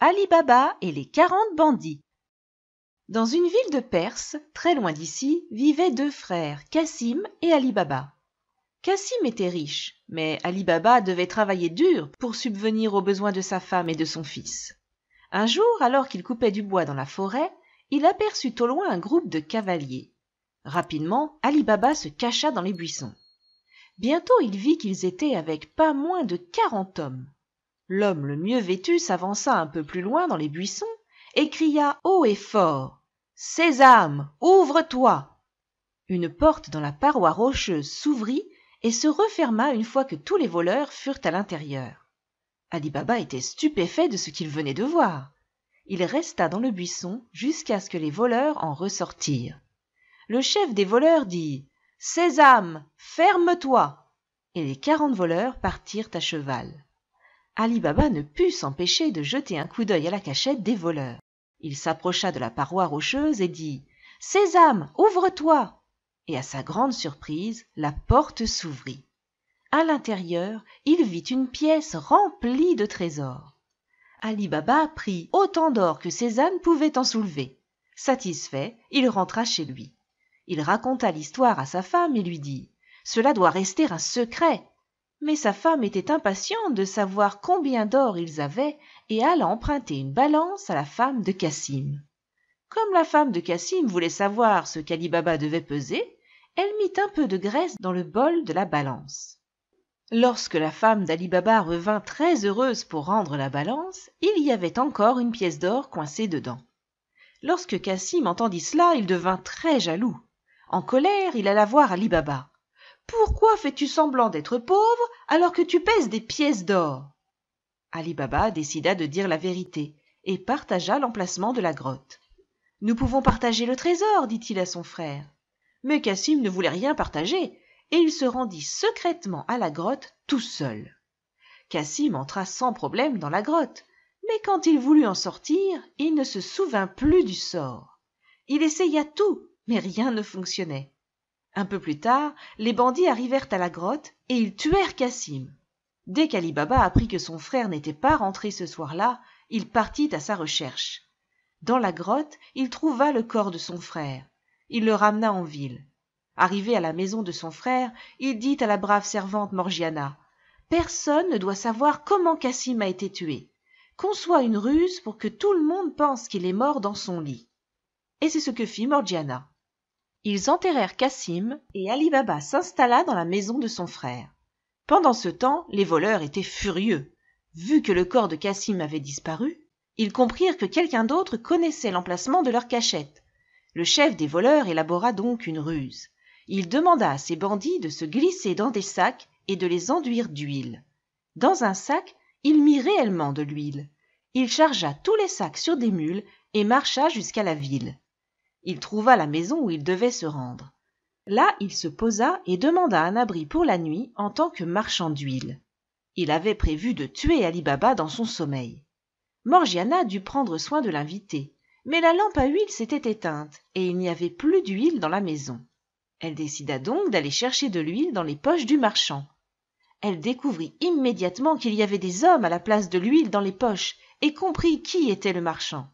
Ali Baba et les 40 bandits. Dans une ville de Perse, très loin d'ici, vivaient deux frères, Cassim et Ali Baba. Cassim était riche, mais Ali Baba devait travailler dur pour subvenir aux besoins de sa femme et de son fils. Un jour, alors qu'il coupait du bois dans la forêt, il aperçut au loin un groupe de cavaliers. Rapidement, Ali Baba se cacha dans les buissons. Bientôt, il vit qu'ils étaient avec pas moins de 40 hommes. L'homme le mieux vêtu s'avança un peu plus loin dans les buissons et cria haut et fort « Sésame, ouvre-toi !» Une porte dans la paroi rocheuse s'ouvrit et se referma une fois que tous les voleurs furent à l'intérieur. Ali Baba était stupéfait de ce qu'il venait de voir. Il resta dans le buisson jusqu'à ce que les voleurs en ressortirent. Le chef des voleurs dit « Sésame, ferme-toi !» et les 40 voleurs partirent à cheval. Ali Baba ne put s'empêcher de jeter un coup d'œil à la cachette des voleurs. Il s'approcha de la paroi rocheuse et dit « Sésame, ouvre-toi !» Et à sa grande surprise, la porte s'ouvrit. À l'intérieur, il vit une pièce remplie de trésors. Ali Baba prit autant d'or que ses ânes pouvaient en soulever. Satisfait, il rentra chez lui. Il raconta l'histoire à sa femme et lui dit « Cela doit rester un secret !» Mais sa femme était impatiente de savoir combien d'or ils avaient et alla emprunter une balance à la femme de Cassim. Comme la femme de Cassim voulait savoir ce qu'Ali Baba devait peser, elle mit un peu de graisse dans le bol de la balance. Lorsque la femme d'Ali Baba revint très heureuse pour rendre la balance, il y avait encore une pièce d'or coincée dedans. Lorsque Cassim entendit cela, il devint très jaloux. En colère, il alla voir Ali Baba. « Pourquoi fais-tu semblant d'être pauvre alors que tu pèses des pièces d'or ?» Ali Baba décida de dire la vérité et partagea l'emplacement de la grotte. « Nous pouvons partager le trésor, dit-il à son frère. » Mais Cassim ne voulait rien partager et il se rendit secrètement à la grotte tout seul. Cassim entra sans problème dans la grotte, mais quand il voulut en sortir, il ne se souvint plus du sort. Il essaya tout, mais rien ne fonctionnait. Un peu plus tard, les bandits arrivèrent à la grotte et ils tuèrent Cassim. Dès qu'Ali Baba apprit que son frère n'était pas rentré ce soir-là, il partit à sa recherche. Dans la grotte, il trouva le corps de son frère. Il le ramena en ville. Arrivé à la maison de son frère, il dit à la brave servante Morgiana « Personne ne doit savoir comment Cassim a été tué. Conçois une ruse pour que tout le monde pense qu'il est mort dans son lit. » Et c'est ce que fit Morgiana. Ils enterrèrent Cassim et Ali Baba s'installa dans la maison de son frère. Pendant ce temps, les voleurs étaient furieux. Vu que le corps de Cassim avait disparu, ils comprirent que quelqu'un d'autre connaissait l'emplacement de leur cachette. Le chef des voleurs élabora donc une ruse. Il demanda à ses bandits de se glisser dans des sacs et de les enduire d'huile. Dans un sac, il mit réellement de l'huile. Il chargea tous les sacs sur des mules et marcha jusqu'à la ville. Il trouva la maison où il devait se rendre. Là, il se posa et demanda un abri pour la nuit en tant que marchand d'huile. Il avait prévu de tuer Ali Baba dans son sommeil. Morgiana dut prendre soin de l'inviter, mais la lampe à huile s'était éteinte et il n'y avait plus d'huile dans la maison. Elle décida donc d'aller chercher de l'huile dans les poches du marchand. Elle découvrit immédiatement qu'il y avait des hommes à la place de l'huile dans les poches et comprit qui était le marchand.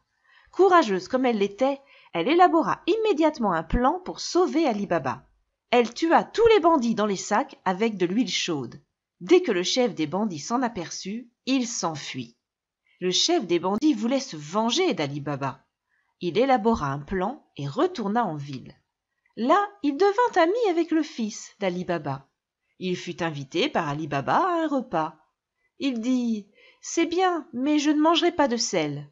Courageuse comme elle l'était, elle élabora immédiatement un plan pour sauver Ali Baba. Elle tua tous les bandits dans les sacs avec de l'huile chaude. Dès que le chef des bandits s'en aperçut, il s'enfuit. Le chef des bandits voulait se venger d'Ali Baba. Il élabora un plan et retourna en ville. Là, il devint ami avec le fils d'Ali Baba. Il fut invité par Ali Baba à un repas. Il dit « C'est bien, mais je ne mangerai pas de sel. »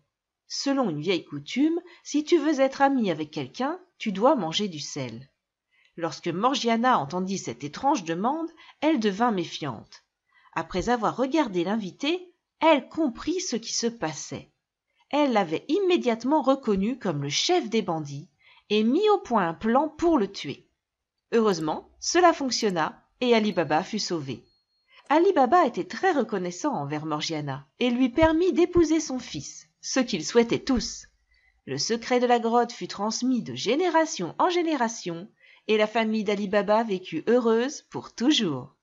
Selon une vieille coutume, si tu veux être ami avec quelqu'un, tu dois manger du sel. Lorsque Morgiana entendit cette étrange demande, elle devint méfiante. Après avoir regardé l'invité, elle comprit ce qui se passait. Elle l'avait immédiatement reconnu comme le chef des bandits et mit au point un plan pour le tuer. Heureusement, cela fonctionna et Ali Baba fut sauvé. Ali Baba était très reconnaissant envers Morgiana et lui permit d'épouser son fils, ce qu'ils souhaitaient tous. Le secret de la grotte fut transmis de génération en génération et la famille d'Ali Baba vécut heureuse pour toujours.